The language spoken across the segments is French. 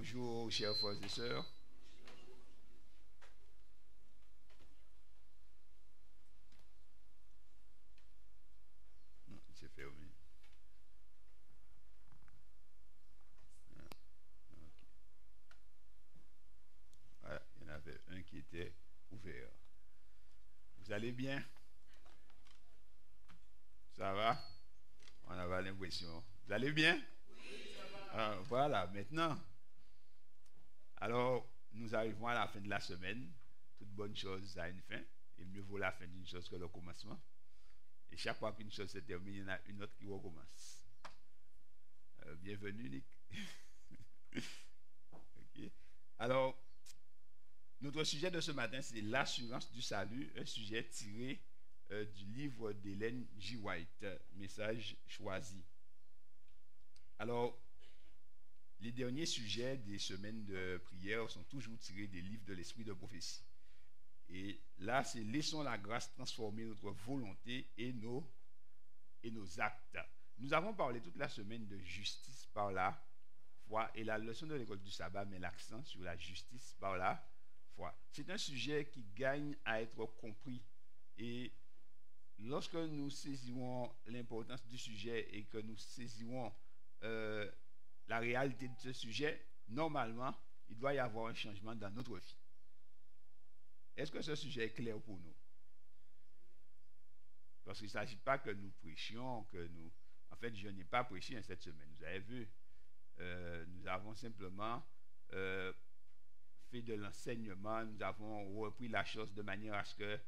Bonjour, chers frères et sœurs. Non, c'est fermé. Ah, ok. Voilà, il y en avait un qui était ouvert. Vous allez bien? Ça va? On avait l'impression. Vous allez bien? Ah, voilà, maintenant. Alors, nous arrivons à la fin de la semaine. Toute bonne chose a une fin. Et mieux vaut la fin d'une chose que le commencement. Et chaque fois qu'une chose se termine, il y en a une autre qui recommence. Bienvenue, Nick. Ok. Alors, notre sujet de ce matin, c'est l'assurance du salut, un sujet tiré du livre d'Hélène G. White, Message choisi. Alors, les derniers sujets des semaines de prière sont toujours tirés des livres de l'esprit de prophétie. Et là, c'est laissons la grâce transformer notre volonté et nos actes. Nous avons parlé toute la semaine de justice par la foi, et la leçon de l'école du sabbat met l'accent sur la justice par la foi. C'est un sujet qui gagne à être compris, et lorsque nous saisirons l'importance du sujet et que nous saisirons la réalité de ce sujet, normalement, il doit y avoir un changement dans notre vie. Est-ce que ce sujet est clair pour nous? Parce qu'il ne s'agit pas que nous prêchions, que nous... En fait, je n'ai pas prêché cette semaine, vous avez vu. Nous avons simplement fait de l'enseignement, nous avons repris la chose de manière à ce que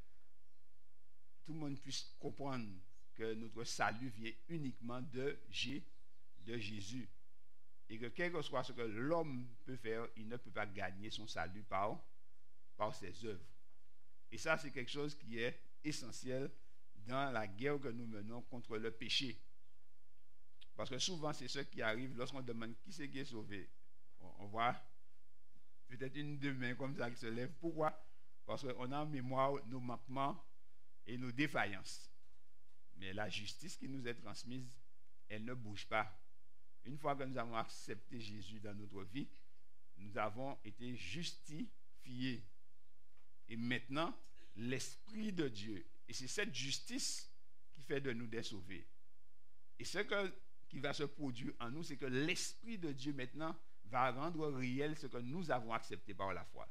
tout le monde puisse comprendre que notre salut vient uniquement de Jésus. Et que quel que soit ce que l'homme peut faire, il ne peut pas gagner son salut par ses œuvres. Et ça, c'est quelque chose qui est essentiel dans la guerre que nous menons contre le péché. Parce que souvent, c'est ce qui arrive lorsqu'on demande qui c'est qui est sauvé. On voit peut-être une deux mains comme ça qui se lève. Pourquoi? Parce qu'on a en mémoire nos manquements et nos défaillances. Mais la justice qui nous est transmise, elle ne bouge pas. Une fois que nous avons accepté Jésus dans notre vie, nous avons été justifiés. Et maintenant, l'Esprit de Dieu, et c'est cette justice qui fait de nous des sauvés. Et ce qui va se produire en nous, c'est que l'Esprit de Dieu maintenant va rendre réel ce que nous avons accepté par la foi.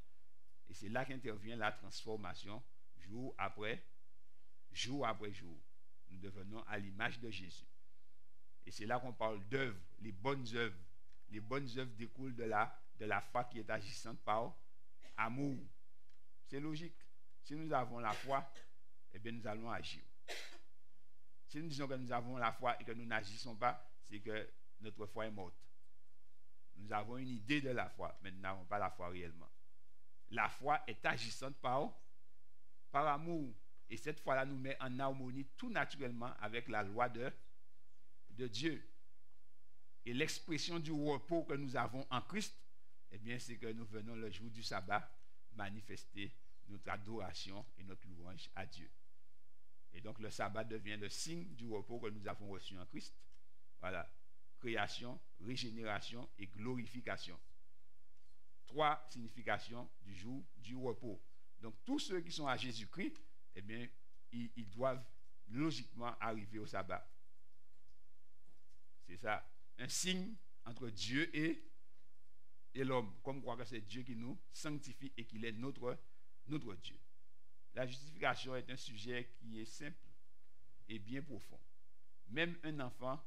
Et c'est là qu'intervient la transformation jour après jour. Nous devenons à l'image de Jésus. Et c'est là qu'on parle d'œuvres, les bonnes œuvres. Les bonnes œuvres découlent de la foi qui est agissante par amour. C'est logique. Si nous avons la foi, eh bien nous allons agir. Si nous disons que nous avons la foi et que nous n'agissons pas, c'est que notre foi est morte. Nous avons une idée de la foi, mais nous n'avons pas la foi réellement. La foi est agissante par amour. Et cette foi-là nous met en harmonie tout naturellement avec la loi de Dieu. Et l'expression du repos que nous avons en Christ, eh bien, c'est que nous venons le jour du sabbat manifester notre adoration et notre louange à Dieu. Et donc le sabbat devient le signe du repos que nous avons reçu en Christ. Voilà. Création, régénération et glorification. 3 significations du jour du repos. Donc tous ceux qui sont à Jésus-Christ, eh bien, ils doivent logiquement arriver au sabbat. C'est ça, un signe entre Dieu et l'homme, comme quoi que c'est Dieu qui nous sanctifie et qu'il est notre Dieu. La justification est un sujet qui est simple et bien profond. Même un enfant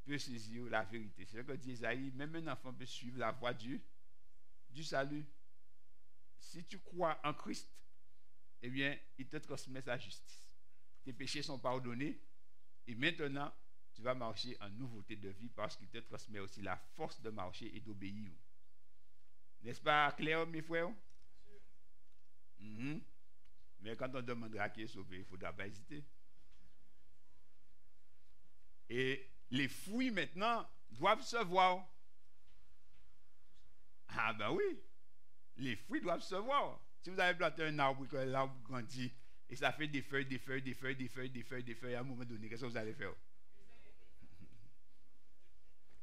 peut saisir la vérité. C'est ce que dit Isaïe, même un enfant peut suivre la voie du salut. Si tu crois en Christ, eh bien, il te transmet sa justice. Tes péchés sont pardonnés et maintenant, tu vas marcher en nouveauté de vie parce qu'il te transmet aussi la force de marcher et d'obéir. N'est-ce pas clair, mes frères? Mais quand on demandera qui est sauvé, il ne faudra pas hésiter. Et les fruits maintenant doivent se voir. Ah ben oui, les fruits doivent se voir. Si vous avez planté un arbre et que l'arbre grandit et ça fait des feuilles, à un moment donné, qu'est-ce que vous allez faire?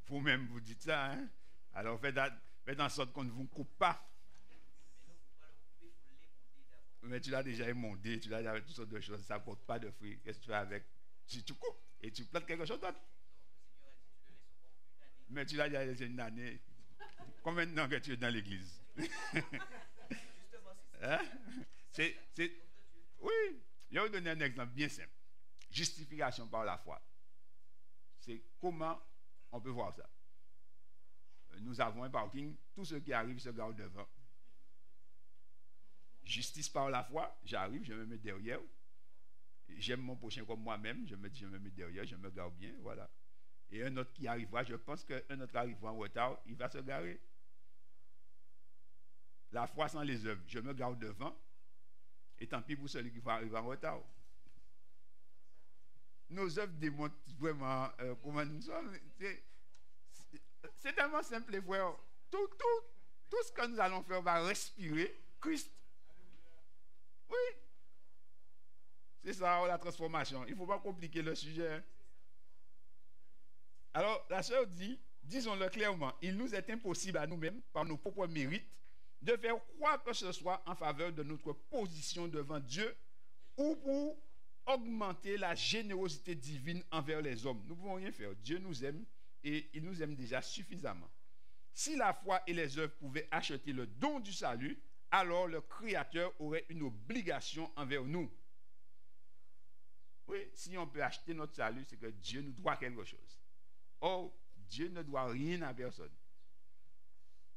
Vous-même, vous dites ça, hein? Alors faites Faites en sorte qu'on ne vous coupe pas. Mais tu l'as déjà émondé, tu l'as déjà avec toutes sortes de choses, ça ne porte pas de fruits. Qu'est-ce que tu fais avec? Si tu coupes et tu plantes quelque chose d'autre. Mais tu l'as déjà laissé une année. Combien de temps que tu es dans l'église? Hein? Oui, je vais vous donner un exemple bien simple. Justification par la foi. C'est comment on peut voir ça. Nous avons un parking, tous ceux qui arrivent se gardent devant. Justice par la foi, j'arrive, je me mets derrière. J'aime mon prochain comme moi-même, je me mets derrière, je me garde bien, voilà. Et un autre qui arrivera, je pense qu'un autre arrivera en retard, il va se garer. La foi sans les œuvres, je me garde devant, et tant pis pour celui qui va arriver en retard. Nos œuvres démontrent vraiment comment nous sommes. C'est tellement simple, les frères. Tout ce que nous allons faire va respirer Christ. Oui. C'est ça, la transformation. Il ne faut pas compliquer le sujet. Alors, la sœur dit, disons-le clairement, il nous est impossible à nous-mêmes, par nos propres mérites, de faire quoi que ce soit en faveur de notre position devant Dieu ou pour augmenter la générosité divine envers les hommes. Nous ne pouvons rien faire. Dieu nous aime et il nous aime déjà suffisamment. Si la foi et les œuvres pouvaient acheter le don du salut, alors le Créateur aurait une obligation envers nous. Oui, si on peut acheter notre salut, c'est que Dieu nous doit quelque chose. Or, Dieu ne doit rien à personne.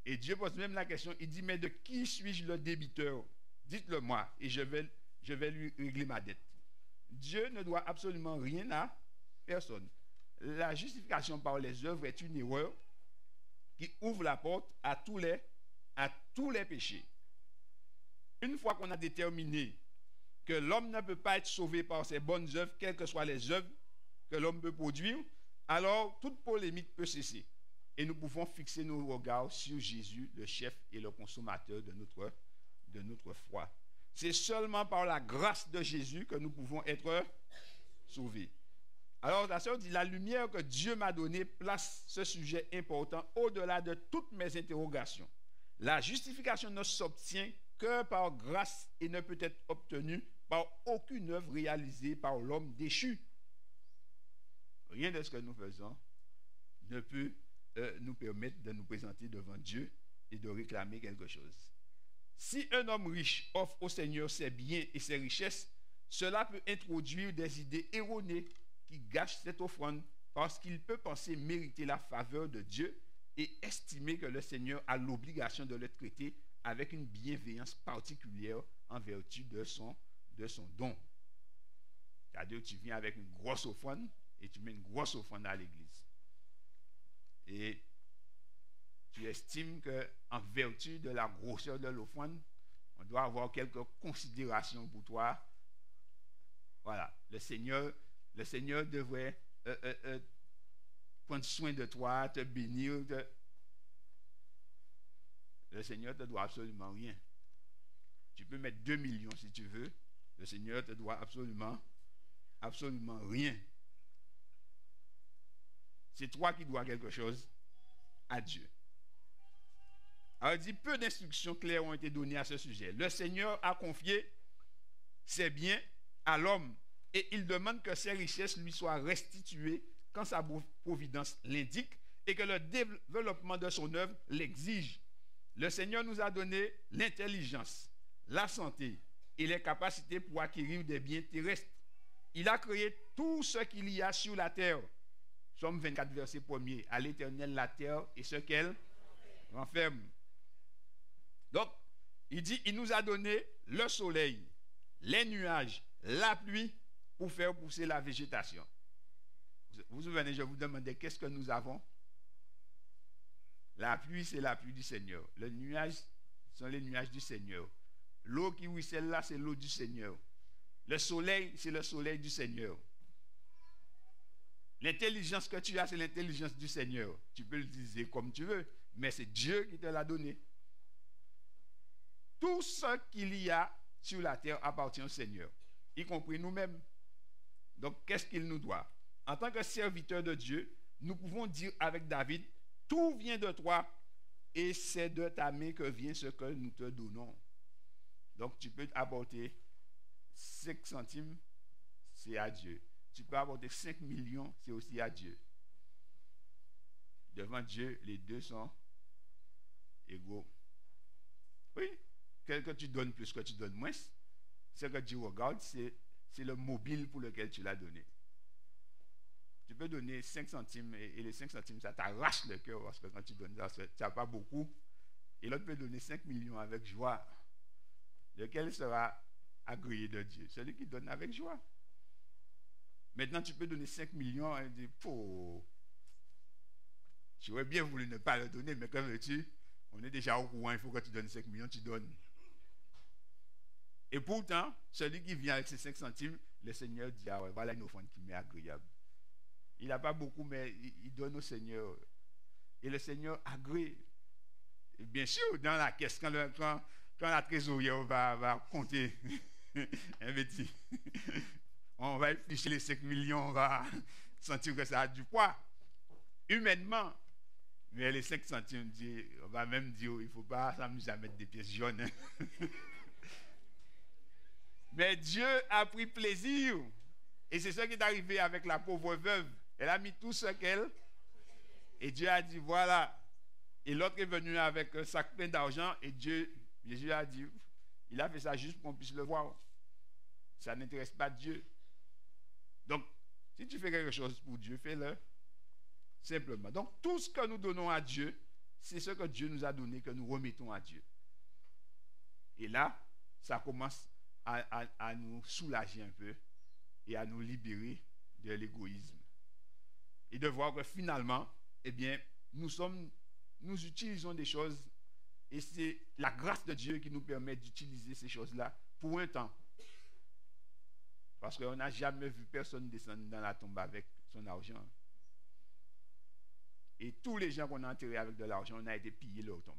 Et Dieu pose même la question, il dit, mais de qui suis-je le débiteur? Dites-le moi, et je vais lui régler ma dette. Dieu ne doit absolument rien à personne. La justification par les œuvres est une erreur qui ouvre la porte à tous les péchés. Une fois qu'on a déterminé que l'homme ne peut pas être sauvé par ses bonnes œuvres, quelles que soient les œuvres que l'homme peut produire, alors toute polémique peut cesser. Et nous pouvons fixer nos regards sur Jésus, le chef et le consommateur de notre foi. C'est seulement par la grâce de Jésus que nous pouvons être sauvés. Alors la sœur dit, la lumière que Dieu m'a donnée place ce sujet important au-delà de toutes mes interrogations. La justification ne s'obtient que par grâce et ne peut être obtenue par aucune œuvre réalisée par l'homme déchu. Rien de ce que nous faisons ne peut nous permettre de nous présenter devant Dieu et de réclamer quelque chose. Si un homme riche offre au Seigneur ses biens et ses richesses, cela peut introduire des idées erronées qui gâchent cette offrande parce qu'il peut penser mériter la faveur de Dieu et estimer que le Seigneur a l'obligation de le traiter avec une bienveillance particulière en vertu de son don. C'est-à-dire que tu viens avec une grosse offrande et tu mets une grosse offrande à l'église. Et tu estimes qu'en vertu de la grosseur de l'offrande, on doit avoir quelques considérations pour toi. Voilà, le Seigneur devrait prendre soin de toi, te bénir. Le Seigneur te doit absolument rien. Tu peux mettre 2 millions si tu veux. Le Seigneur te doit absolument rien. C'est toi qui dois quelque chose à Dieu. Alors il dit, peu d'instructions claires ont été données à ce sujet. Le Seigneur a confié ses biens à l'homme et il demande que ses richesses lui soient restituées quand sa providence l'indique et que le développement de son œuvre l'exige. Le Seigneur nous a donné l'intelligence, la santé et les capacités pour acquérir des biens terrestres. Il a créé tout ce qu'il y a sur la terre. Psaume 24, verset 1er. À l'Éternel la terre et ce qu'elle renferme. Donc, il dit, il nous a donné le soleil, les nuages, la pluie pour faire pousser la végétation. Vous vous souvenez, je vous demandais qu'est-ce que nous avons? La pluie, c'est la pluie du Seigneur. Les nuages sont les nuages du Seigneur. L'eau qui ruisselle là, c'est l'eau du Seigneur. Le soleil, c'est le soleil du Seigneur. L'intelligence que tu as, c'est l'intelligence du Seigneur. Tu peux l'utiliser comme tu veux, mais c'est Dieu qui te l'a donné. Tout ce qu'il y a sur la terre appartient au Seigneur, y compris nous-mêmes. Donc, qu'est-ce qu'il nous doit? En tant que serviteur de Dieu, nous pouvons dire avec David, tout vient de toi, et c'est de ta main que vient ce que nous te donnons. Donc tu peux apporter 5 centimes, c'est à Dieu. Tu peux apporter 5 millions, c'est aussi à Dieu. Devant Dieu, les deux sont égaux. Oui, quel que tu donnes plus, que tu donnes moins, ce que Dieu regarde, c'est le mobile pour lequel tu l'as donné. Tu peux donner 5 centimes et les 5 centimes, ça t'arrache le cœur parce que quand tu donnes ça, tu n'as pas beaucoup. Et l'autre peut donner 5 millions avec joie. Lequel sera agréé de Dieu? Celui qui donne avec joie. Maintenant, tu peux donner 5 millions et dire, oh, j'aurais bien voulu ne pas le donner, mais comme veux-tu, on est déjà au courant, il faut que tu donnes 5 millions, tu donnes. Et pourtant, celui qui vient avec ses 5 centimes, le Seigneur dit, ah ouais, voilà une offrande qui m'est agréable. Il n'a pas beaucoup, mais il donne au Seigneur. Et le Seigneur agrée. Et bien sûr, dans la caisse, quand la trésorière va compter, on va éplucher les 5 millions, on va sentir que ça a du poids. Humainement, mais les 5 centimes, on va même dire, il ne faut pas s'amuser à mettre des pièces jaunes. Mais Dieu a pris plaisir. Et c'est ce qui est arrivé avec la pauvre veuve. Elle a mis tout ce qu'elle. Et Dieu a dit, voilà. Et l'autre est venu avec un sac plein d'argent. Et Jésus a dit, il a fait ça juste pour qu'on puisse le voir. Ça n'intéresse pas Dieu. Donc, si tu fais quelque chose pour Dieu, fais-le simplement. Donc, tout ce que nous donnons à Dieu, c'est ce que Dieu nous a donné, que nous remettons à Dieu. Et là, ça commence à nous soulager un peu et à nous libérer de l'égoïsme. Et de voir que finalement, eh bien, nous utilisons des choses et c'est la grâce de Dieu qui nous permet d'utiliser ces choses-là pour un temps. Parce qu'on n'a jamais vu personne descendre dans la tombe avec son argent. Et tous les gens qu'on a enterrés avec de l'argent, on a été pillés leur tombe.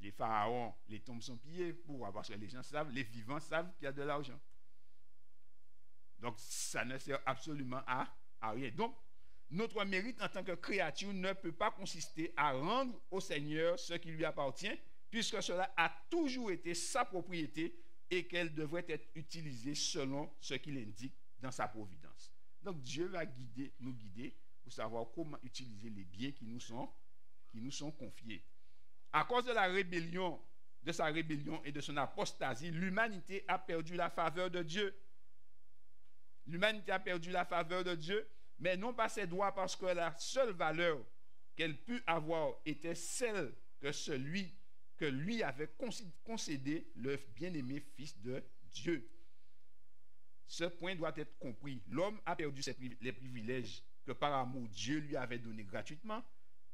Les pharaons, les tombes sont pillées. Pourquoi? Parce que les gens savent, les vivants savent qu'il y a de l'argent. Donc, ça ne sert absolument à rien. Donc, notre mérite en tant que créature ne peut pas consister à rendre au Seigneur ce qui lui appartient, puisque cela a toujours été sa propriété et qu'elle devrait être utilisée selon ce qu'il indique dans sa providence. Donc, Dieu va nous guider pour savoir comment utiliser les biens qui nous sont confiés. À cause de sa rébellion et de son apostasie, l'humanité a perdu la faveur de Dieu. L'humanité a perdu la faveur de Dieu, mais non pas ses droits, parce que la seule valeur qu'elle put avoir était celle que celui que lui avait concédé le bien-aimé Fils de Dieu. Ce point doit être compris. L'homme a perdu les privilèges que par amour Dieu lui avait donnés gratuitement.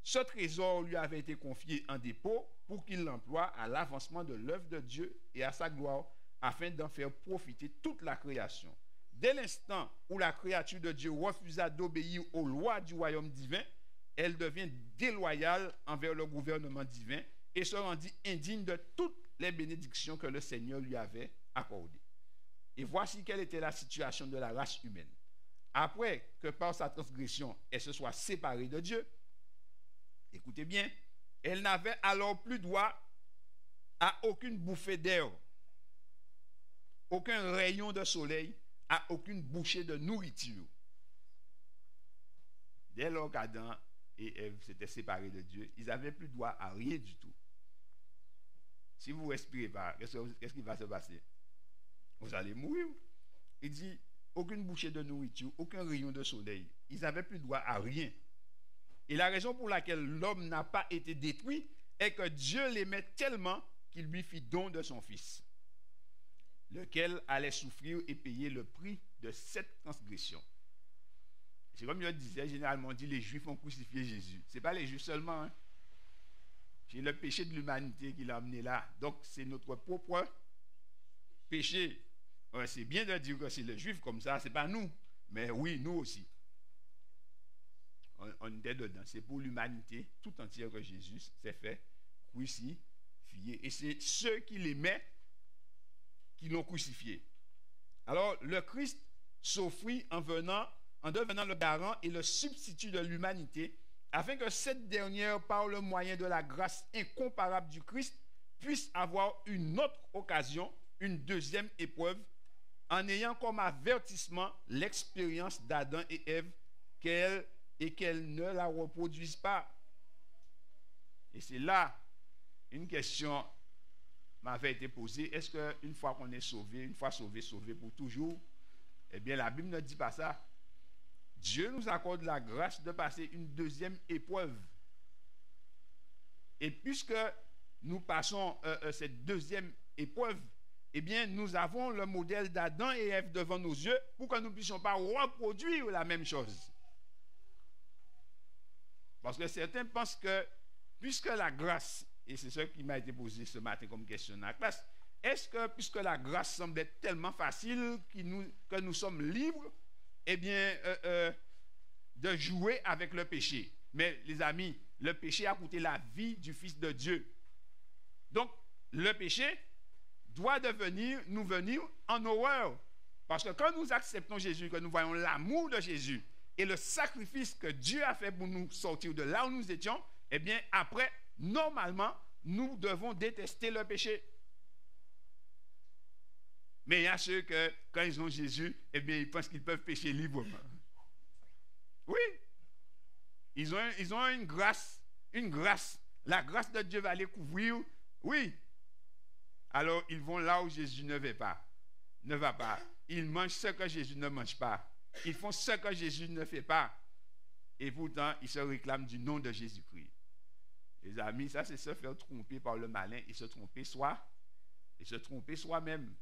Ce trésor lui avait été confié en dépôt pour qu'il l'emploie à l'avancement de l'œuvre de Dieu et à sa gloire, afin d'en faire profiter toute la création. Dès l'instant où la créature de Dieu refusa d'obéir aux lois du royaume divin, elle devient déloyale envers le gouvernement divin et se rendit indigne de toutes les bénédictions que le Seigneur lui avait accordées. Et voici quelle était la situation de la race humaine. Après que par sa transgression, elle se soit séparée de Dieu, écoutez bien, elle n'avait alors plus droit à aucune bouffée d'air, aucun rayon de soleil, à aucune bouchée de nourriture. Dès lors qu'Adam et Ève s'étaient séparés de Dieu, ils n'avaient plus droit à rien du tout. Si vous ne respirez pas, qu'est-ce qui va se passer? Vous allez mourir. Il dit, aucune bouchée de nourriture, aucun rayon de soleil. Ils n'avaient plus droit à rien. Et la raison pour laquelle l'homme n'a pas été détruit est que Dieu l'aimait tellement qu'il lui fit don de son Fils, lequel allait souffrir et payer le prix de cette transgression. C'est comme je le disais, généralement on dit les Juifs ont crucifié Jésus. Ce n'est pas les Juifs seulement. Hein. C'est le péché de l'humanité qui l'a amené là. Donc c'est notre propre péché. Ouais, c'est bien de dire que c'est les Juifs comme ça, ce n'est pas nous. Mais oui, nous aussi. On était dedans. C'est pour l'humanité tout entière que Jésus s'est fait crucifier. Et c'est ceux qui l'aimaient qui l'ont crucifié. Alors, le Christ s'offrit en devenant le garant et le substitut de l'humanité afin que cette dernière, par le moyen de la grâce incomparable du Christ, puisse avoir une autre occasion, une deuxième épreuve, en ayant comme avertissement l'expérience d'Adam et Ève, qu'elle ne la reproduise pas. Et c'est là une question m'avait été posée. Est-ce qu'une fois qu'on est sauvé, une fois sauvé, sauvé pour toujours? Eh bien, la Bible ne dit pas ça. Dieu nous accorde la grâce de passer une deuxième épreuve. Et puisque nous passons cette deuxième épreuve, eh bien, nous avons le modèle d'Adam et Ève devant nos yeux pour que nous ne puissions pas reproduire la même chose. Parce que certains pensent que, puisque la grâce, et c'est ce qui m'a été posé ce matin comme question dans la classe, est-ce que, puisque la grâce semble être tellement facile que nous sommes libres, eh bien, de jouer avec le péché? Mais les amis, le péché a coûté la vie du Fils de Dieu. Donc, le péché doit nous venir en horreur. Parce que quand nous acceptons Jésus, que nous voyons l'amour de Jésus et le sacrifice que Dieu a fait pour nous sortir de là où nous étions, eh bien, après, normalement, nous devons détester le péché. Mais il y a ceux que, quand ils ont Jésus, eh bien, ils pensent qu'ils peuvent pécher librement. Oui. Ils ont une grâce. La grâce de Dieu va les couvrir. Oui. Alors, ils vont là où Jésus ne va pas. Ils mangent ce que Jésus ne mange pas. Ils font ce que Jésus ne fait pas. Et pourtant, ils se réclament du nom de Jésus-Christ. Les amis, ça c'est se faire tromper par le malin et se tromper soi-même.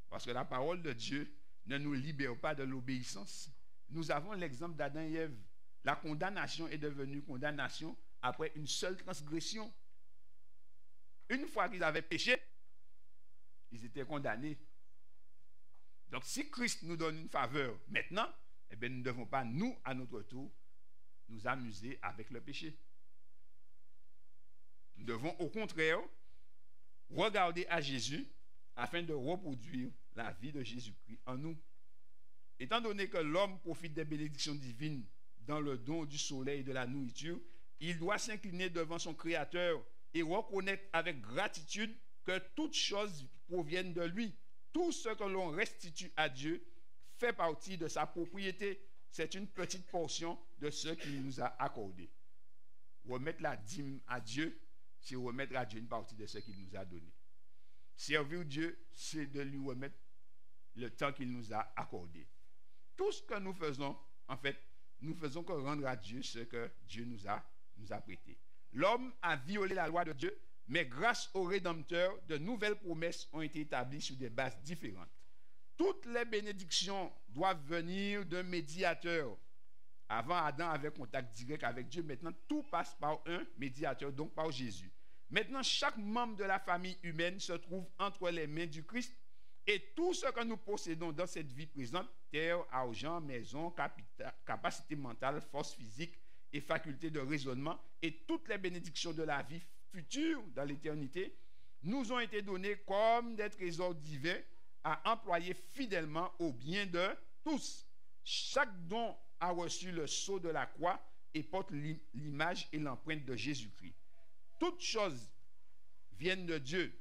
Parce que la parole de Dieu ne nous libère pas de l'obéissance. Nous avons l'exemple d'Adam et Ève. La condamnation est devenue condamnation après une seule transgression. Une fois qu'ils avaient péché, ils étaient condamnés. Donc si Christ nous donne une faveur maintenant, eh bien, nous ne devons pas, nous, à notre tour, nous amuser avec le péché. Nous devons au contraire regarder à Jésus afin de reproduire la vie de Jésus-Christ en nous. Étant donné que l'homme profite des bénédictions divines dans le don du soleil et de la nourriture, il doit s'incliner devant son Créateur et reconnaître avec gratitude que toutes choses proviennent de lui. Tout ce que l'on restitue à Dieu fait partie de sa propriété. C'est une petite portion de ce qu'il nous a accordé. Remettre la dîme à Dieu, c'est remettre à Dieu une partie de ce qu'il nous a donné. Servir Dieu, c'est de lui remettre le temps qu'il nous a accordé. Tout ce que nous faisons, en fait, nous faisons que rendre à Dieu ce que Dieu nous a prêté. L'homme a violé la loi de Dieu, mais grâce au Rédempteur, de nouvelles promesses ont été établies sur des bases différentes. Toutes les bénédictions doivent venir d'un médiateur. Avant, Adam avait contact direct avec Dieu. Maintenant, tout passe par un médiateur, donc par Jésus. Maintenant, chaque membre de la famille humaine se trouve entre les mains du Christ. Et tout ce que nous possédons dans cette vie présente, terre, argent, maison, capacité mentale, force physique et faculté de raisonnement, et toutes les bénédictions de la vie future dans l'éternité, nous ont été donnés comme des trésors divins à employer fidèlement au bien de tous. Chaque don a reçu le sceau de la croix et porte l'image et l'empreinte de Jésus-Christ. Toutes choses viennent de Dieu,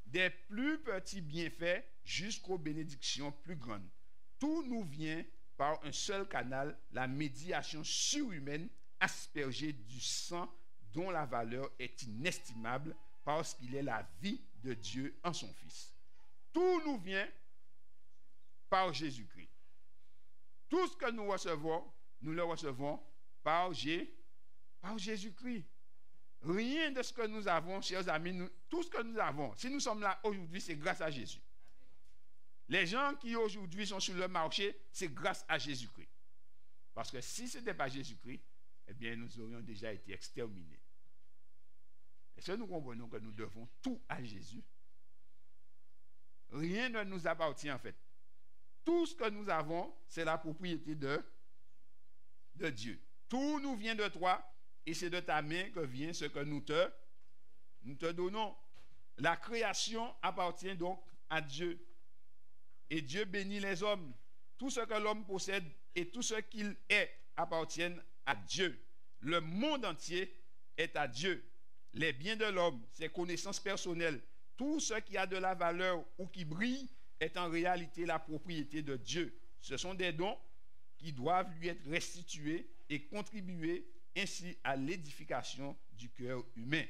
des plus petits bienfaits jusqu'aux bénédictions plus grandes. Tout nous vient par un seul canal, la médiation surhumaine aspergée du sang dont la valeur est inestimable parce qu'il est la vie de Dieu en son Fils. Tout nous vient par Jésus-Christ. Tout ce que nous recevons, nous le recevons par Jésus-Christ. Rien de ce que nous avons, chers amis, tout ce que nous avons, si nous sommes là aujourd'hui, c'est grâce à Jésus. Les gens qui aujourd'hui sont sur le marché, c'est grâce à Jésus-Christ. Parce que si ce n'était pas Jésus-Christ, eh bien, nous aurions déjà été exterminés. Est-ce que nous comprenons que nous devons tout à Jésus? Rien ne nous appartient en fait. Tout ce que nous avons, c'est la propriété de Dieu. Tout nous vient de toi et c'est de ta main que vient ce que nous te donnons. La création appartient donc à Dieu. Et Dieu bénit les hommes. Tout ce que l'homme possède et tout ce qu'il est appartiennent à Dieu. Le monde entier est à Dieu. Les biens de l'homme, ses connaissances personnelles, tout ce qui a de la valeur ou qui brille est en réalité la propriété de Dieu. Ce sont des dons qui doivent lui être restitués et contribuer ainsi à l'édification du cœur humain.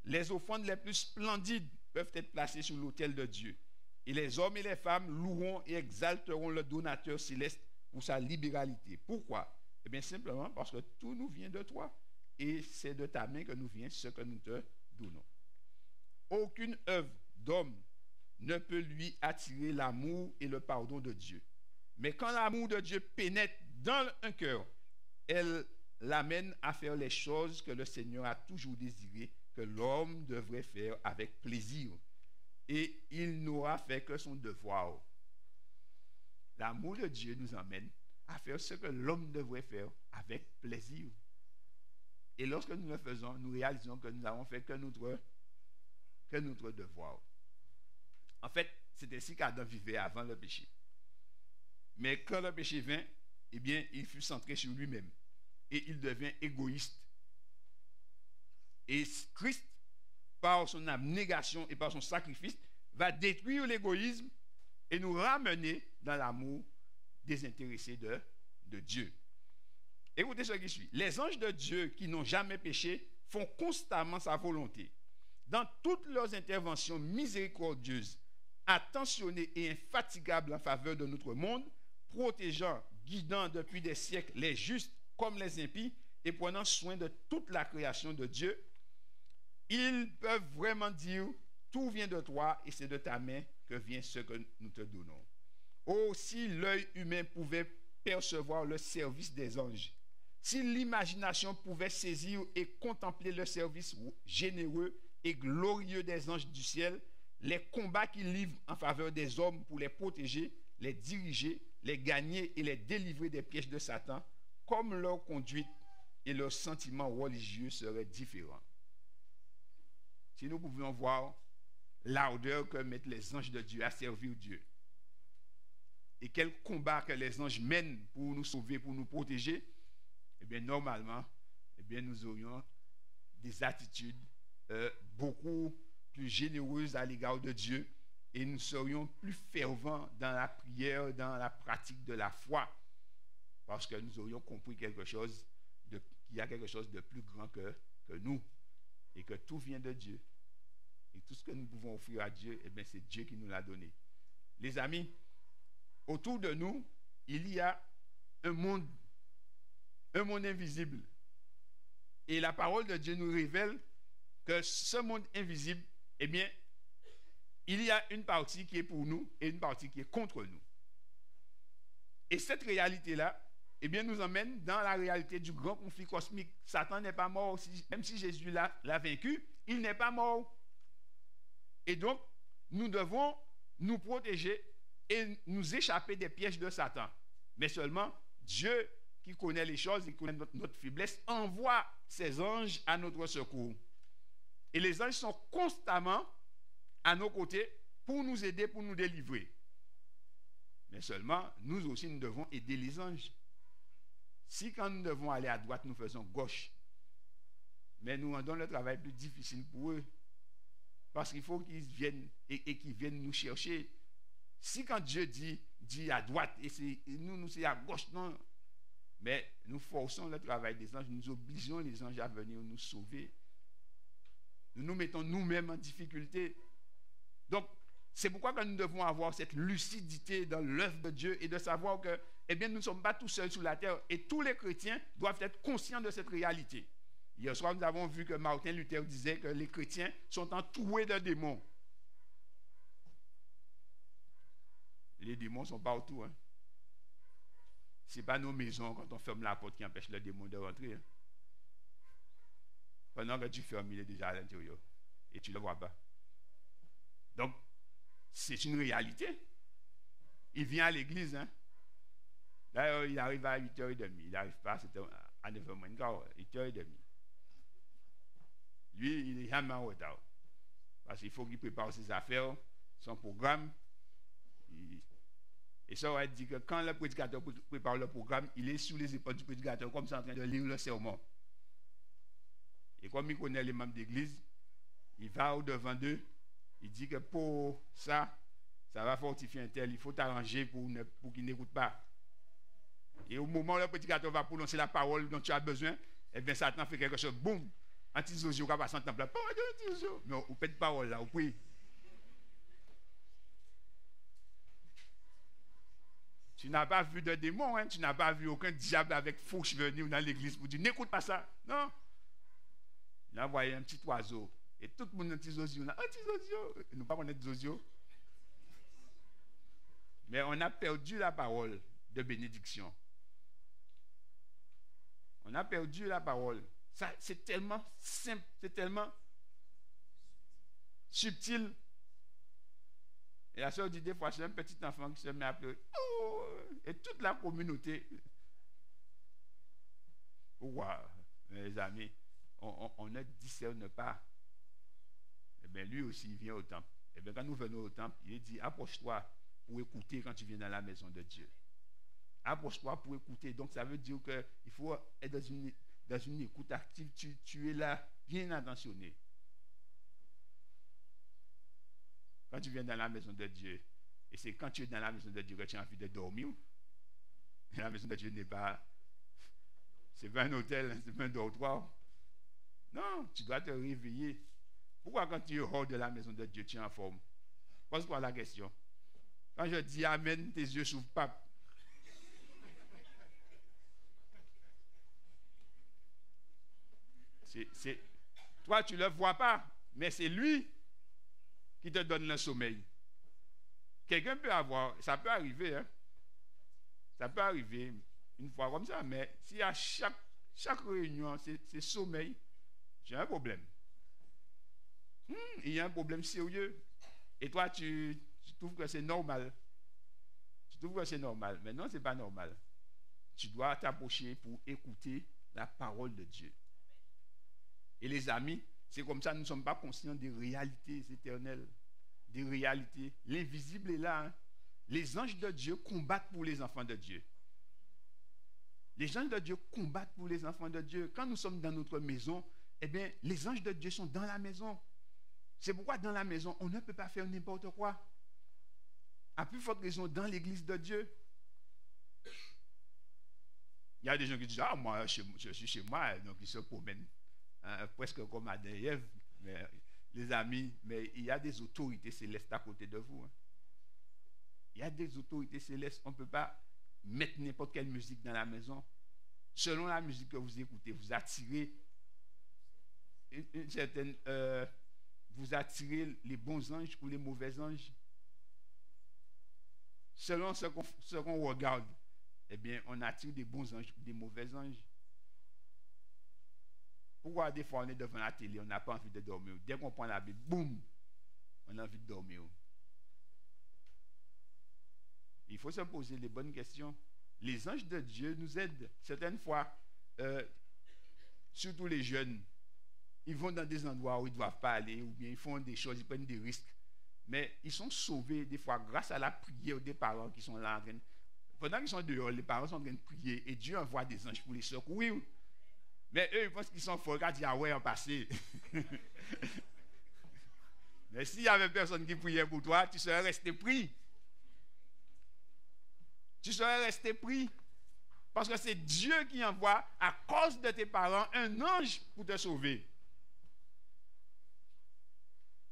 Les offrandes les plus splendides peuvent être placées sur l'autel de Dieu. Et les hommes et les femmes loueront et exalteront le donateur céleste pour sa libéralité. Pourquoi? Eh bien, simplement parce que tout nous vient de toi. Et c'est de ta main que nous vient ce que nous te donnons. Aucune œuvre d'homme ne peut lui attirer l'amour et le pardon de Dieu. Mais quand l'amour de Dieu pénètre dans un cœur, elle l'amène à faire les choses que le Seigneur a toujours désiré que l'homme devrait faire avec plaisir. Et il n'aura fait que son devoir. L'amour de Dieu nous emmène à faire ce que l'homme devrait faire avec plaisir. Et lorsque nous le faisons, nous réalisons que nous n'avons fait que notre devoir. En fait, c'est ainsi qu'Adam vivait avant le péché. Mais quand le péché vint, eh bien, il fut centré sur lui-même. Et il devint égoïste. Et Christ, par son abnégation et par son sacrifice, va détruire l'égoïsme et nous ramener dans l'amour désintéressé de Dieu. Écoutez ce qui suit. Les anges de Dieu qui n'ont jamais péché font constamment sa volonté. Dans toutes leurs interventions miséricordieuses, attentionnées et infatigables en faveur de notre monde, protégeant, guidant depuis des siècles les justes comme les impies et prenant soin de toute la création de Dieu, ils peuvent vraiment dire « Tout vient de toi et c'est de ta main que vient ce que nous te donnons. » Oh, si l'œil humain pouvait percevoir le service des anges, si l'imagination pouvait saisir et contempler le service généreux et glorieux des anges du ciel, les combats qu'ils livrent en faveur des hommes pour les protéger, les diriger, les gagner et les délivrer des pièges de Satan, comme leur conduite et leurs sentiments religieux seraient différents. Si nous pouvions voir l'ardeur que mettent les anges de Dieu à servir Dieu, et quel combat que les anges mènent pour nous sauver, pour nous protéger, eh bien, normalement, eh bien, nous aurions des attitudes beaucoup plus généreuses à l'égard de Dieu et nous serions plus fervents dans la prière, dans la pratique de la foi, parce que nous aurions compris qu'il y a quelque chose de plus grand que nous et que tout vient de Dieu. Et tout ce que nous pouvons offrir à Dieu, eh bien, c'est Dieu qui nous l'a donné. Les amis, autour de nous, il y a un monde invisible. Et la parole de Dieu nous révèle que ce monde invisible, eh bien, il y a une partie qui est pour nous et une partie qui est contre nous. Et cette réalité-là, eh bien, nous emmène dans la réalité du grand conflit cosmique. Satan n'est pas mort, même si Jésus l'a vaincu, il n'est pas mort. Et donc, nous devons nous protéger et nous échapper des pièges de Satan. Mais seulement Dieu, qui connaît les choses, qui connaît notre faiblesse, envoie ses anges à notre secours. Et les anges sont constamment à nos côtés pour nous aider, pour nous délivrer. Mais seulement, nous aussi, nous devons aider les anges. Si quand nous devons aller à droite, nous faisons gauche, mais nous rendons le travail plus difficile pour eux. Parce qu'il faut qu'ils viennent et qu'ils viennent nous chercher. Si quand Dieu dit à droite et nous c'est à gauche, non. Mais nous forçons le travail des anges, nous obligeons les anges à venir nous sauver. Nous nous mettons nous-mêmes en difficulté. Donc, c'est pourquoi que nous devons avoir cette lucidité dans l'œuvre de Dieu et de savoir que, eh bien, nous ne sommes pas tout seuls sur la terre et tous les chrétiens doivent être conscients de cette réalité. Hier soir, nous avons vu que Martin Luther disait que les chrétiens sont entourés de démons. Les démons sont partout. Hein. Ce n'est pas nos maisons, quand on ferme la porte, qui empêche le démon de rentrer. Hein. Pendant que tu fermes, il est déjà à l'intérieur. Et tu ne le vois pas. Donc, c'est une réalité. Il vient à l'église. Hein. D'ailleurs, il arrive à 8h30. Il n'arrive pas, c'était à 9h, 8h30. Lui, il est jamais en retard. Parce qu'il faut qu'il prépare ses affaires, son programme. Et ça aurait dit que quand le prédicateur prépare le programme, il est sous les épaules du prédicateur comme ça en train de lire le sermon. Et comme il connaît les membres d'église, il va au-devant d'eux, il dit que pour ça, ça va fortifier un tel, il faut t'arranger pour qu'il n'écoute pas. Et au moment où le prédicateur va prononcer la parole dont tu as besoin, eh bien Satan fait quelque chose, boum, anti-zozio qui va passer en temple là, mais on peut de parole là, on prie. Tu n'as pas vu de démon, hein? Tu n'as pas vu aucun diable avec fourche venir dans l'église pour dire n'écoute pas ça. Non. Il a envoyé un petit oiseau. Et tout le monde a un petit zozio. Un petit zozio. Nous ne pas connaître zozio. Mais on a perdu la parole de bénédiction. On a perdu la parole. Ça, c'est tellement simple, c'est tellement subtil. Et la soeur dit des fois, c'est un petit enfant qui se met à pleurer. Oh, et toute la communauté. Waouh, mes amis, on ne discerne pas. Eh bien, lui aussi, il vient au temple. Eh bien, quand nous venons au temple, il dit, approche-toi pour écouter quand tu viens dans la maison de Dieu. Approche-toi pour écouter. Donc, ça veut dire qu'il faut être dans une écoute active. Tu es là, bien attentionné. Quand tu viens dans la maison de Dieu, et c'est quand tu es dans la maison de Dieu que tu as envie de dormir. Et la maison de Dieu n'est pas... C'est pas un hôtel, c'est pas un dortoir. Non, tu dois te réveiller. Pourquoi quand tu es hors de la maison de Dieu, tu es en forme? Pose-toi la question. Quand je dis Amen, tes yeux s'ouvrent pas. Toi, tu ne le vois pas, mais c'est lui qui te donne le sommeil. Quelqu'un peut avoir, ça peut arriver, hein? Ça peut arriver une fois comme ça, mais si à chaque réunion, c'est sommeil, j'ai un problème. Il y a un problème sérieux. Et toi, tu trouves que c'est normal. Tu trouves que c'est normal. Mais non, ce n'est pas normal. Tu dois t'approcher pour écouter la parole de Dieu. Et les amis, c'est comme ça, nous ne sommes pas conscients des réalités éternelles, des réalités. L'invisible est là. Hein. Les anges de Dieu combattent pour les enfants de Dieu. Les anges de Dieu combattent pour les enfants de Dieu. Quand nous sommes dans notre maison, eh bien, les anges de Dieu sont dans la maison. C'est pourquoi dans la maison, on ne peut pas faire n'importe quoi. À plus forte raison, dans l'église de Dieu. Il y a des gens qui disent, ah, moi, je suis chez moi, donc ils se promènent. Presque comme Adam et Ève, mais les amis, mais il y a des autorités célestes à côté de vous. Hein. Il y a des autorités célestes. On ne peut pas mettre n'importe quelle musique dans la maison. Selon la musique que vous écoutez, vous attirez une certaine... vous attirez les bons anges ou les mauvais anges. Selon ce qu'on regarde, eh bien, on attire des bons anges ou des mauvais anges. Pourquoi des fois on est devant la télé, on n'a pas envie de dormir. Dès qu'on prend la Bible, boum, on a envie de dormir. Il faut se poser les bonnes questions. Les anges de Dieu nous aident. Certaines fois, surtout les jeunes, ils vont dans des endroits où ils ne doivent pas aller, ou bien ils font des choses, ils prennent des risques. Mais ils sont sauvés des fois grâce à la prière des parents qui sont là en train. Pendant qu'ils sont dehors, les parents sont en train de prier et Dieu envoie des anges pour les secourir. Mais eux, ils pensent qu'ils sont forts. Quand ils disent, ah ouais, on passé. Mais s'il y avait personne qui priait pour toi, tu serais resté pris. Tu serais resté pris. Parce que c'est Dieu qui envoie, à cause de tes parents, un ange pour te sauver.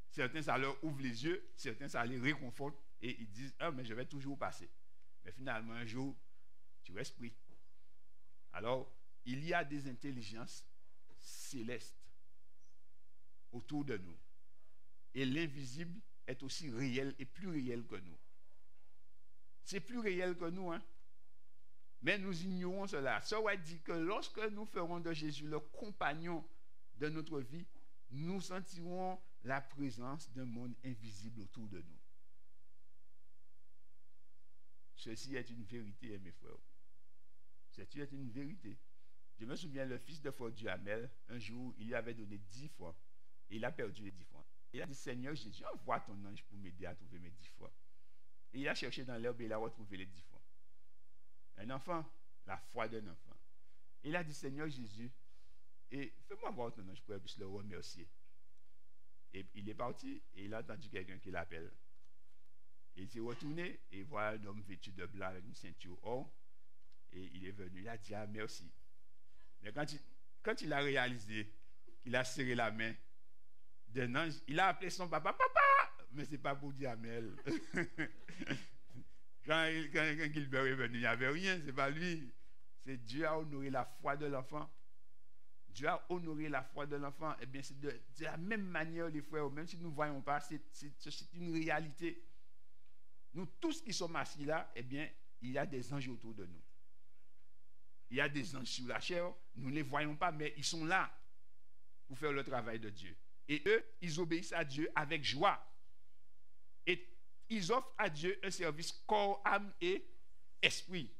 Certains, ça leur ouvre les yeux. Certains, ça les réconforte. Et ils disent, ah, mais je vais toujours passer. Mais finalement, un jour, tu restes pris. Alors, il y a des intelligences célestes autour de nous. Et l'invisible est aussi réel et plus réel que nous. C'est plus réel que nous, hein. Mais nous ignorons cela. Ça va dire que lorsque nous ferons de Jésus le compagnon de notre vie, nous sentirons la présence d'un monde invisible autour de nous. Ceci est une vérité, mes frères. Ceci est une vérité. Je me souviens, le fils de Fort Duhamel, un jour, il lui avait donné 10 francs. Et il a perdu les 10 francs. Il a dit, Seigneur Jésus, envoie ton ange pour m'aider à trouver mes 10 francs. Et il a cherché dans l'herbe et il a retrouvé les 10 francs. Un enfant, la foi d'un enfant. Il a dit, Seigneur Jésus, et fais-moi voir ton nom, je pourrais plus le remercier. Et il est parti et il a entendu quelqu'un qui l'appelle. Il s'est retourné et il voit un homme vêtu de blanc avec une ceinture or. Et il est venu, il a dit, ah merci. Mais quand il a réalisé qu'il a serré la main d'un ange, il a appelé son papa, papa! Mais ce n'est pas pour dire Amel. Quand Gilbert est venu, il n'y avait rien, ce n'est pas lui. C'est Dieu a honoré la foi de l'enfant. Dieu a honoré la foi de l'enfant. Eh bien, c'est de la même manière, les frères, même si nous ne voyons pas, c'est une réalité. Nous tous qui sommes assis là, eh bien, il y a des anges autour de nous. Il y a des anges sur la chair, nous ne les voyons pas, mais ils sont là pour faire le travail de Dieu. Et eux, ils obéissent à Dieu avec joie. Et ils offrent à Dieu un service corps, âme et esprit.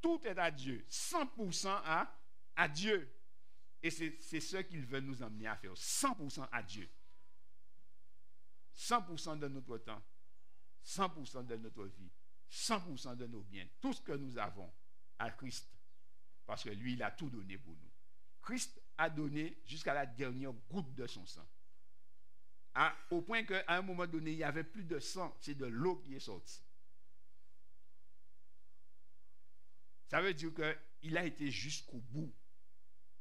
Tout est à Dieu, 100% à Dieu. Et c'est ce qu'il veut nous emmener à faire, 100% à Dieu. 100% de notre temps, 100% de notre vie, 100% de nos biens, tout ce que nous avons à Christ. Parce que lui, il a tout donné pour nous. Christ a donné jusqu'à la dernière goutte de son sang. Au point qu'à un moment donné, il n'y avait plus de sang, c'est de l'eau qui est sortie. Ça veut dire qu'il a été jusqu'au bout.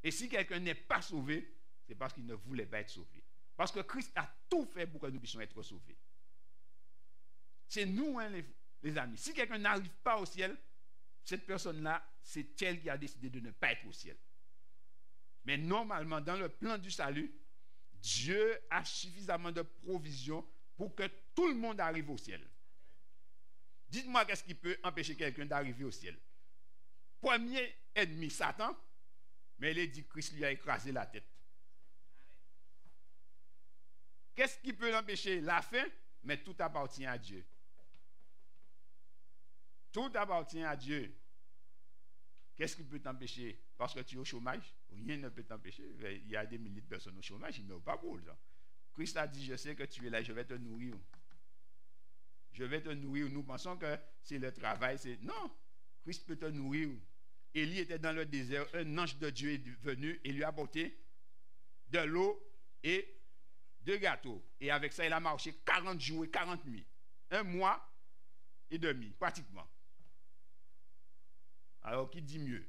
Et si quelqu'un n'est pas sauvé, c'est parce qu'il ne voulait pas être sauvé. Parce que Christ a tout fait pour que nous puissions être sauvés. C'est nous, hein, les amis. Si quelqu'un n'arrive pas au ciel, cette personne-là, c'est elle qui a décidé de ne pas être au ciel. Mais normalement, dans le plan du salut, Dieu a suffisamment de provisions pour que tout le monde arrive au ciel. Dites-moi qu'est-ce qui peut empêcher quelqu'un d'arriver au ciel. Premier ennemi, Satan, mais il est dit que Christ lui a écrasé la tête. Qu'est-ce qui peut l'empêcher? La faim, mais tout appartient à Dieu. Tout appartient à Dieu. Qu'est-ce qui peut t'empêcher? Parce que tu es au chômage? Rien ne peut t'empêcher. Il y a des milliers de personnes au chômage, ils n'ont pas beau. Christ a dit, je sais que tu es là, je vais te nourrir. Je vais te nourrir. Nous pensons que c'est le travail. Non, Christ peut te nourrir. Élie était dans le désert, un ange de Dieu est venu et lui a apporté de l'eau et deux gâteaux. Et avec ça, il a marché 40 jours et 40 nuits. 1 mois et demi, pratiquement. Alors, qui dit mieux?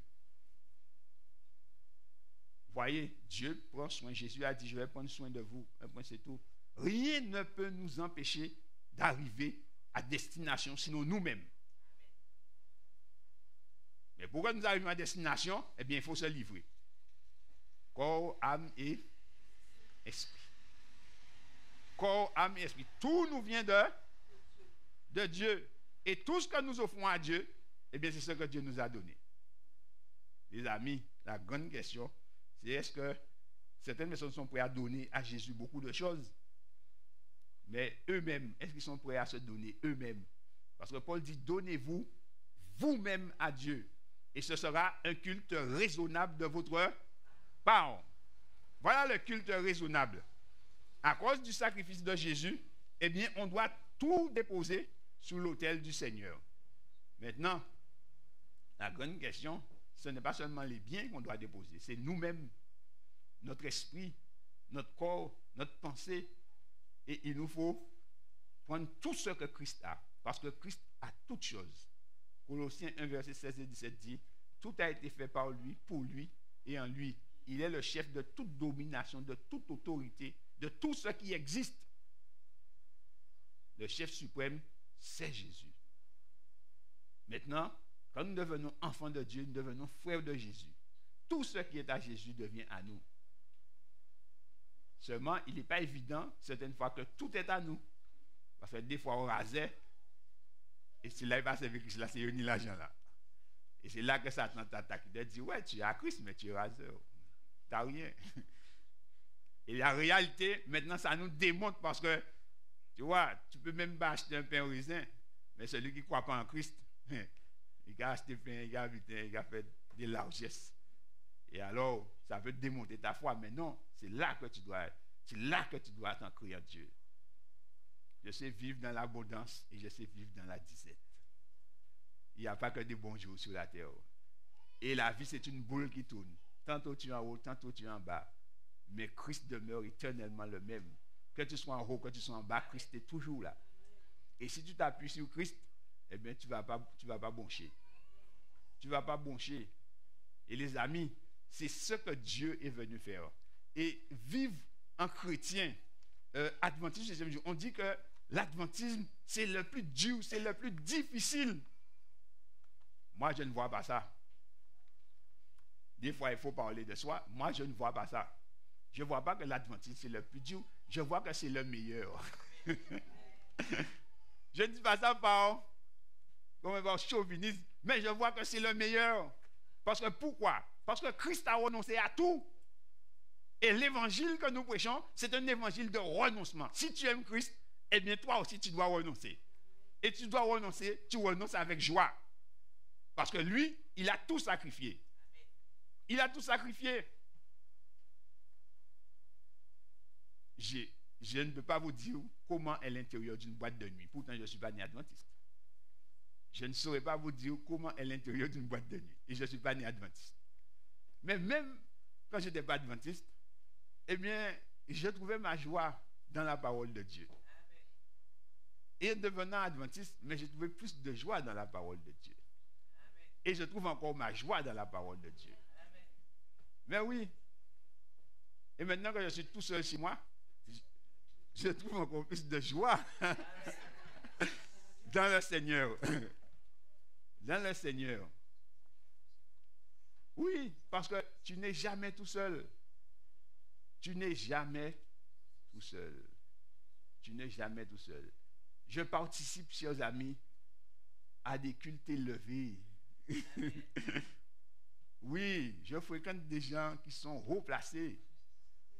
Voyez, Dieu prend soin. Jésus a dit, je vais prendre soin de vous. Un point, c'est tout. Rien ne peut nous empêcher d'arriver à destination, sinon nous-mêmes. Mais pourquoi nous arrivons à destination? Eh bien, il faut se livrer. Corps, âme et esprit. Corps, âme et esprit. Tout nous vient de Dieu. Et tout ce que nous offrons à Dieu, eh bien, c'est ce que Dieu nous a donné. Les amis, la grande question, c'est est-ce que certaines personnes sont prêtes à donner à Jésus beaucoup de choses? Mais eux-mêmes, est-ce qu'ils sont prêts à se donner eux-mêmes? Parce que Paul dit, donnez-vous vous-même à Dieu. Et ce sera un culte raisonnable de votre part. Voilà le culte raisonnable. À cause du sacrifice de Jésus, eh bien, on doit tout déposer sur l'autel du Seigneur. Maintenant, la grande question, ce n'est pas seulement les biens qu'on doit déposer, c'est nous-mêmes, notre esprit, notre corps, notre pensée. Et il nous faut prendre tout ce que Christ a, parce que Christ a toutes choses. Colossiens 1, verset 16 et 17 dit, tout a été fait par lui, pour lui et en lui. Il est le chef de toute domination, de toute autorité, de tout ce qui existe. Le chef suprême, c'est Jésus. Maintenant, quand nous devenons enfants de Dieu, nous devenons frères de Jésus. Tout ce qui est à Jésus devient à nous. Seulement, il n'est pas évident, certaines fois, que tout est à nous. Parce que des fois, on rasait, et c'est là qu'il va servir Christ, là, c'est réunir l'argent là. Et c'est là que Satan t'attaque. Il te dit, ouais, tu es à Christ, mais tu es raseur. Tu n'as rien. Et la réalité, maintenant, ça nous démontre parce que, tu vois, tu peux même pas acheter un pain au raisin, mais celui qui ne croit pas en Christ, il a acheté pain, il a fait des largesses. Et alors, ça peut démonter ta foi, mais non, c'est là que tu dois t'en crier à Dieu. Je sais vivre dans l'abondance et je sais vivre dans la disette. Il n'y a pas que des bons jours sur la terre. Et la vie, c'est une boule qui tourne. Tantôt tu es en haut, tantôt tu es en bas. Mais Christ demeure éternellement le même. Que tu sois en haut, que tu sois en bas, Christ est toujours là. Et si tu t'appuies sur Christ, eh bien, tu ne vas pas broncher. Tu ne vas pas broncher. Et les amis, c'est ce que Dieu est venu faire. Et vivre en chrétien, adventiste, on dit que l'adventisme, c'est le plus dur, c'est le plus difficile. Moi, je ne vois pas ça. Des fois, il faut parler de soi. Moi, je ne vois pas ça. Je ne vois pas que l'adventisme, c'est le plus dur. Je vois que c'est le meilleur. Je ne dis pas ça par chauvinisme, mais je vois que c'est le meilleur. Parce que pourquoi? Parce que Christ a renoncé à tout. Et l'évangile que nous prêchons, c'est un évangile de renoncement. Si tu aimes Christ, eh bien toi aussi tu dois renoncer. Et tu dois renoncer, tu renonces avec joie. Parce que lui, il a tout sacrifié. Il a tout sacrifié. Je ne peux pas vous dire comment est l'intérieur d'une boîte de nuit. Pourtant, je ne suis pas né adventiste. Je ne saurais pas vous dire comment est l'intérieur d'une boîte de nuit. Et je ne suis pas né adventiste. Mais même quand je n'étais pas adventiste, eh bien, je trouvais ma joie dans la parole de Dieu. Et devenant adventiste, mais j'ai trouvé plus de joie dans la parole de Dieu. Et je trouve encore ma joie dans la parole de Dieu. Mais oui. Et maintenant que je suis tout seul chez moi, je trouve encore plus de joie dans le Seigneur. Dans le Seigneur. Oui, parce que tu n'es jamais tout seul. Tu n'es jamais tout seul. Tu n'es jamais tout seul. Je participe, chers amis, à des cultes élevés. Oui, je fréquente des gens qui sont haut placés.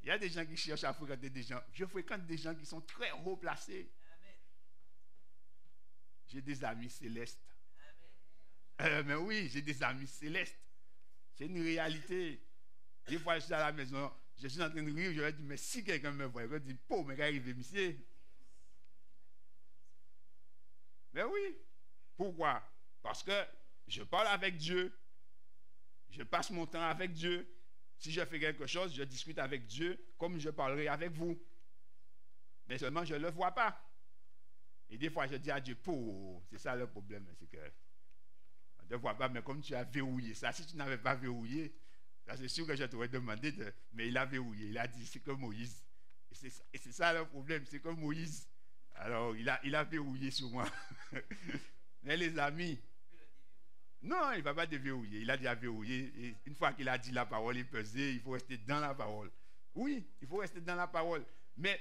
Il y a des gens qui cherchent à fréquenter des gens. Je fréquente des gens qui sont très haut placés. J'ai des amis célestes. Mais oui, j'ai des amis célestes. C'est une réalité. Des fois, je suis à la maison, je suis en train de rire, je vais dire, mais si quelqu'un me voit, je vais dire, pauvre, mais qu'arrive, monsieur. Mais oui. Pourquoi? Parce que je parle avec Dieu. Je passe mon temps avec Dieu. Si je fais quelque chose, je discute avec Dieu comme je parlerai avec vous. Mais seulement, je ne le vois pas. Et des fois, je dis à Dieu, pauvre, c'est ça le problème, c'est que on ne te voit pas, mais comme tu as verrouillé ça, si tu n'avais pas verrouillé, ça c'est sûr que je t'aurais demandé, mais il a verrouillé, il a dit, c'est comme Moïse. Et c'est ça le problème, c'est comme Moïse. Alors, il a verrouillé sur moi. Mais les amis, non, il ne va pas déverrouiller, il a déjà verrouillé. Et une fois qu'il a dit la parole, il pesait, il faut rester dans la parole. Oui, il faut rester dans la parole. Mais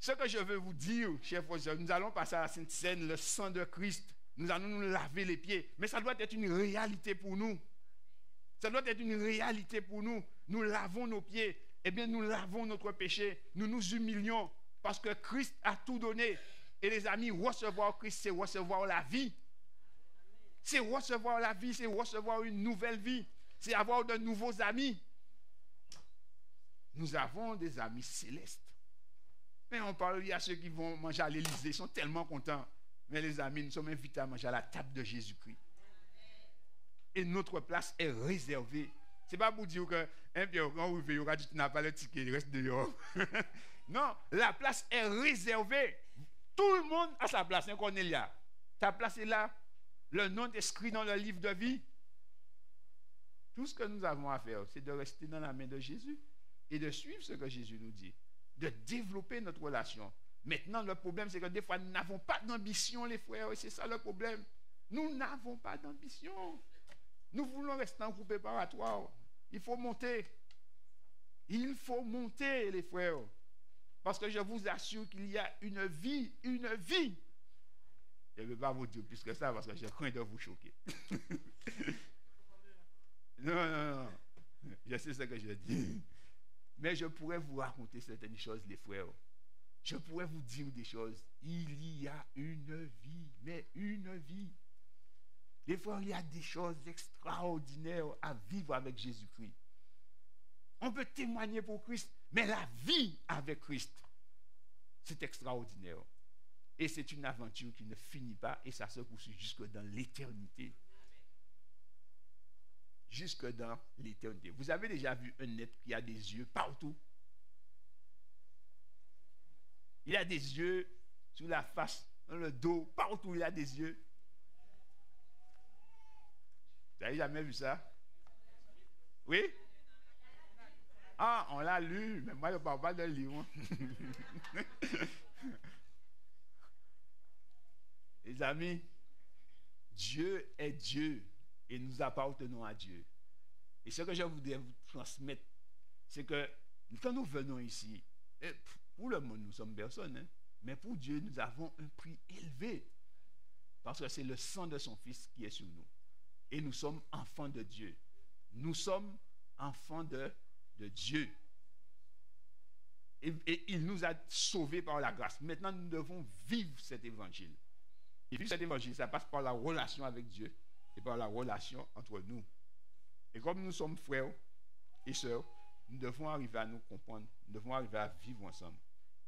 ce que je veux vous dire, chers frères, nous allons passer à la Sainte Seine, le sang de Christ. Nous allons nous laver les pieds. Mais ça doit être une réalité pour nous. Ça doit être une réalité pour nous. Nous lavons nos pieds. Eh bien, nous lavons notre péché. Nous nous humilions parce que Christ a tout donné. Et les amis, recevoir Christ, c'est recevoir la vie. C'est recevoir la vie, c'est recevoir une nouvelle vie. C'est avoir de nouveaux amis. Nous avons des amis célestes. Mais on parle, il y a ceux qui vont manger à l'Élysée, ils sont tellement contents. Mais les amis, nous sommes invités à manger à la table de Jésus-Christ. Et notre place est réservée. Ce n'est pas pour dire que quand vous veillez, tu n'as pas le ticket, il reste dehors. Non, la place est réservée. Tout le monde a sa place, hein, Cornelia. Ta place est là. Le nom est inscrit dans le livre de vie. Tout ce que nous avons à faire, c'est de rester dans la main de Jésus et de suivre ce que Jésus nous dit. De développer notre relation. Maintenant, le problème, c'est que des fois, nous n'avons pas d'ambition, les frères, et c'est ça le problème. Nous n'avons pas d'ambition. Nous voulons rester en groupe préparatoire. Il faut monter. Il faut monter, les frères. Parce que je vous assure qu'il y a une vie, une vie. Je ne vais pas vous dire plus que ça parce que je crains de vous choquer. Non. Je sais ce que je dis. Mais je pourrais vous raconter certaines choses, les frères. Je pourrais vous dire des choses. Il y a une vie, mais une vie. Les frères, il y a des choses extraordinaires à vivre avec Jésus-Christ. On peut témoigner pour Christ, mais la vie avec Christ, c'est extraordinaire. Et c'est une aventure qui ne finit pas et ça se poursuit jusque dans l'éternité. Jusque dans l'éternité. Vous avez déjà vu un être qui a des yeux partout? Il a des yeux sur la face, dans le dos, partout il a des yeux. Vous n'avez jamais vu ça? Oui? Ah, on l'a lu, mais moi je ne parle pas de livre. Les amis, Dieu est Dieu et nous appartenons à Dieu. Et ce que je voudrais vous transmettre, c'est que quand nous venons ici, pour le monde nous sommes personne, hein, mais pour Dieu nous avons un prix élevé. Parce que c'est le sang de son Fils qui est sur nous. Et nous sommes enfants de Dieu. Nous sommes enfants de Dieu. Et il nous a sauvés par la grâce. Maintenant, nous devons vivre cet évangile. Et vivre cet évangile, ça passe par la relation avec Dieu et par la relation entre nous. Et comme nous sommes frères et sœurs, nous devons arriver à nous comprendre. Nous devons arriver à vivre ensemble.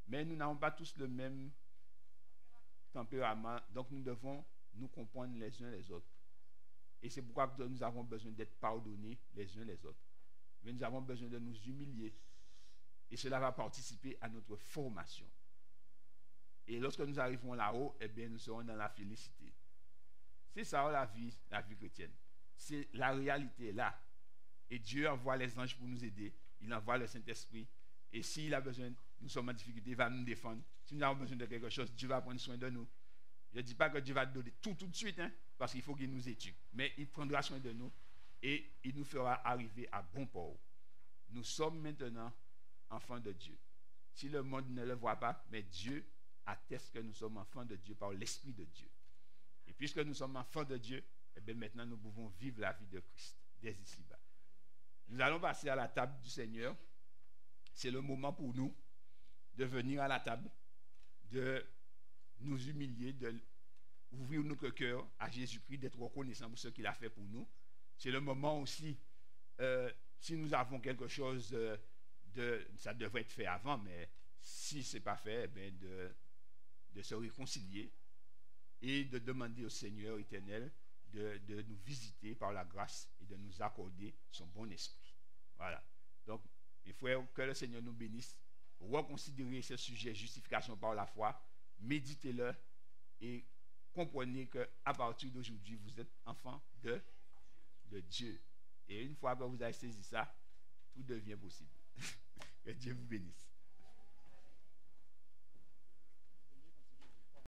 Mais nous n'avons pas tous le même tempérament. Donc, nous devons nous comprendre les uns les autres. Et c'est pourquoi nous avons besoin d'être pardonnés les uns les autres. Mais nous avons besoin de nous humilier. Et cela va participer à notre formation. Et lorsque nous arriverons là-haut, eh bien, nous serons dans la félicité. C'est ça la vie chrétienne. C'est la réalité là. Et Dieu envoie les anges pour nous aider. Il envoie le Saint-Esprit. Et s'il a besoin, nous sommes en difficulté, il va nous défendre. Si nous avons besoin de quelque chose, Dieu va prendre soin de nous. Je ne dis pas que Dieu va donner tout de suite, hein, parce qu'il faut qu'il nous éduque. Mais il prendra soin de nous et il nous fera arriver à bon port. Nous sommes maintenant enfants de Dieu. Si le monde ne le voit pas, mais Dieu atteste que nous sommes enfants de Dieu par l'Esprit de Dieu. Et puisque nous sommes enfants de Dieu, eh bien maintenant nous pouvons vivre la vie de Christ dès ici-bas. Nous allons passer à la table du Seigneur. C'est le moment pour nous de venir à la table, de nous humilier, d'ouvrir notre cœur à Jésus-Christ, d'être reconnaissant pour ce qu'il a fait pour nous. C'est le moment aussi, si nous avons quelque chose ça devrait être fait avant, mais si ce n'est pas fait, eh bien de se réconcilier et de demander au Seigneur éternel de nous visiter par la grâce et de nous accorder son bon esprit. Voilà. Donc, il faut que le Seigneur nous bénisse. Reconsidérez ce sujet, justification par la foi, méditez-le et comprenez qu'à partir d'aujourd'hui, vous êtes enfant de Dieu. Et une fois que vous avez saisi ça, tout devient possible. Que Dieu vous bénisse.